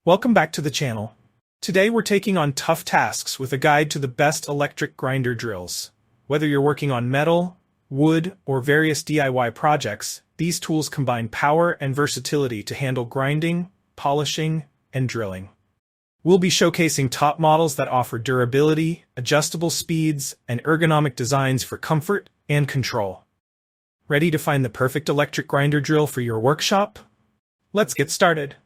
Welcome back to the channel. Today we're taking on tough tasks with a guide to the best electric grinder drills. Whether you're working on metal, wood, or various DIY projects, these tools combine power and versatility to handle grinding, polishing, and drilling. We'll be showcasing top models that offer durability, adjustable speeds, and ergonomic designs for comfort and control. Ready to find the perfect electric grinder drill for your workshop? Let's get started.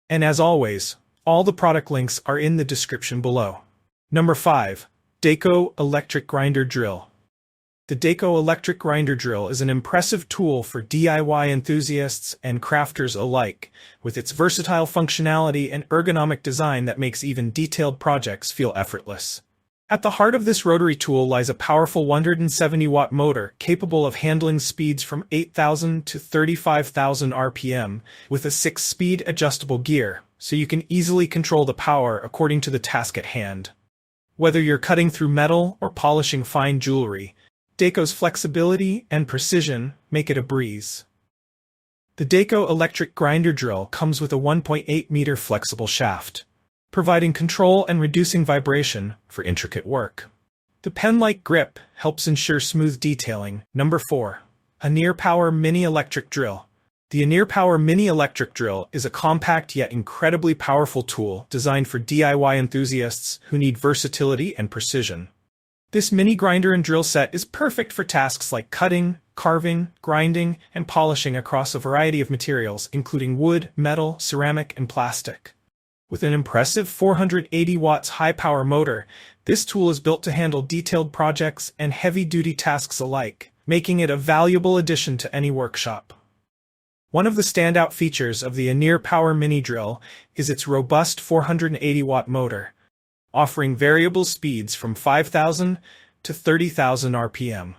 And as always, all the product links are in the description below. Number 5. DEKO Electric Grinder Drill. The DEKO Electric Grinder Drill is an impressive tool for DIY enthusiasts and crafters alike, with its versatile functionality and ergonomic design that makes even detailed projects feel effortless. At the heart of this rotary tool lies a powerful 170-watt motor capable of handling speeds from 8,000 to 35,000 RPM with a 6-speed adjustable gear, so you can easily control the power according to the task at hand. Whether you're cutting through metal or polishing fine jewelry, DEKO's flexibility and precision make it a breeze. The DEKO electric grinder drill comes with a 1.8-meter flexible shaft, providing control and reducing vibration for intricate work. The pen-like grip helps ensure smooth detailing. Number 4. ANEERPOWER Mini Electric Drill. The ANEERPOWER Mini Electric Drill is a compact yet incredibly powerful tool designed for DIY enthusiasts who need versatility and precision. This mini grinder and drill set is perfect for tasks like cutting, carving, grinding, and polishing across a variety of materials, including wood, metal, ceramic, and plastic. With an impressive 480 watts high-power motor, this tool is built to handle detailed projects and heavy-duty tasks alike, making it a valuable addition to any workshop. One of the standout features of the ANEERPOWER Mini Drill is its robust 480-watt motor, offering variable speeds from 5,000 to 30,000 RPM.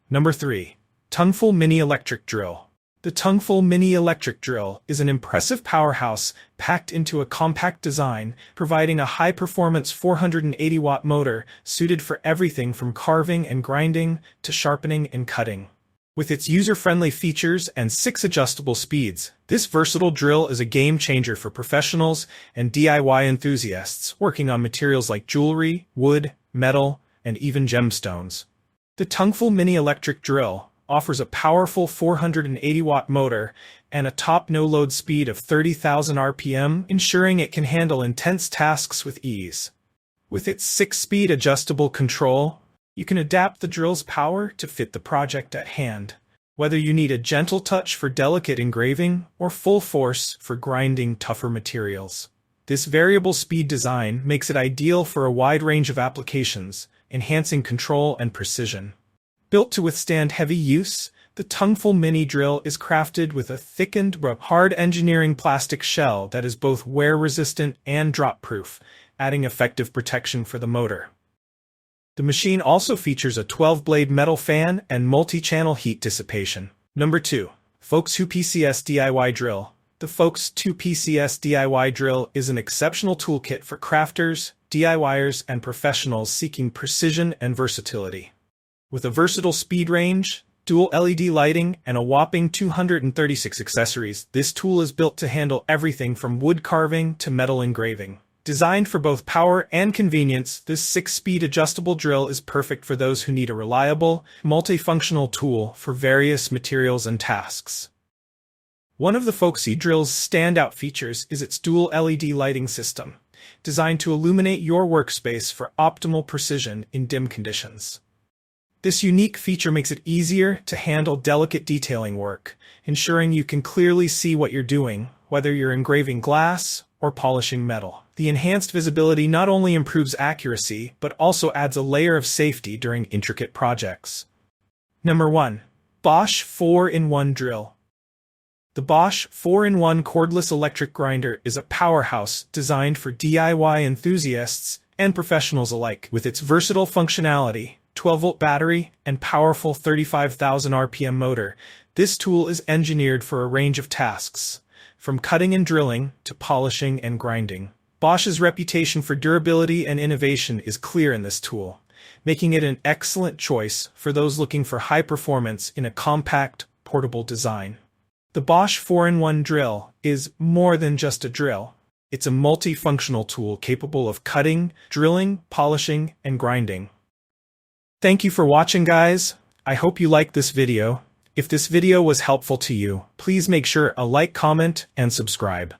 Number 3. Tungfull Mini Electric Drill. The Tungfull Mini Electric Drill is an impressive powerhouse packed into a compact design, providing a high-performance 480-watt motor suited for everything from carving and grinding to sharpening and cutting. With its user-friendly features and 6 adjustable speeds, this versatile drill is a game-changer for professionals and DIY enthusiasts working on materials like jewelry, wood, metal, and even gemstones. The Tungfull Mini Electric Drill offers a powerful 480-watt motor and a top no-load speed of 30,000 RPM, ensuring it can handle intense tasks with ease. With its 6-speed adjustable control, you can adapt the drill's power to fit the project at hand, whether you need a gentle touch for delicate engraving or full force for grinding tougher materials. This variable speed design makes it ideal for a wide range of applications, enhancing control and precision. Built to withstand heavy use, the Tungfull Mini Drill is crafted with a thickened but hard engineering plastic shell that is both wear-resistant and drop-proof, adding effective protection for the motor. The machine also features a 12-blade metal fan and multi-channel heat dissipation. Number 2. FOCSE PCS DIY Drill. The FOCSE 2 PCS DIY Drill is an exceptional toolkit for crafters, DIYers, and professionals seeking precision and versatility. With a versatile speed range, dual LED lighting, and a whopping 236 accessories, this tool is built to handle everything from wood carving to metal engraving. Designed for both power and convenience, this 6-speed adjustable drill is perfect for those who need a reliable, multifunctional tool for various materials and tasks. One of the FOCSE drill's standout features is its dual LED lighting system, designed to illuminate your workspace for optimal precision in dim conditions. This unique feature makes it easier to handle delicate detailing work, ensuring you can clearly see what you're doing, whether you're engraving glass or polishing metal. The enhanced visibility not only improves accuracy, but also adds a layer of safety during intricate projects. Number 1. Bosch 4-in-1 Drill. The Bosch 4-in-1 cordless electric grinder is a powerhouse designed for DIY enthusiasts and professionals alike. With its versatile functionality, 12-volt battery, and powerful 35,000 RPM motor, this tool is engineered for a range of tasks, from cutting and drilling to polishing and grinding. Bosch's reputation for durability and innovation is clear in this tool, making it an excellent choice for those looking for high performance in a compact, portable design. The Bosch 4-in-1 drill is more than just a drill. It's a multifunctional tool capable of cutting, drilling, polishing, and grinding. Thank you for watching, guys. I hope you liked this video. If this video was helpful to you, please make sure to like, comment, and subscribe.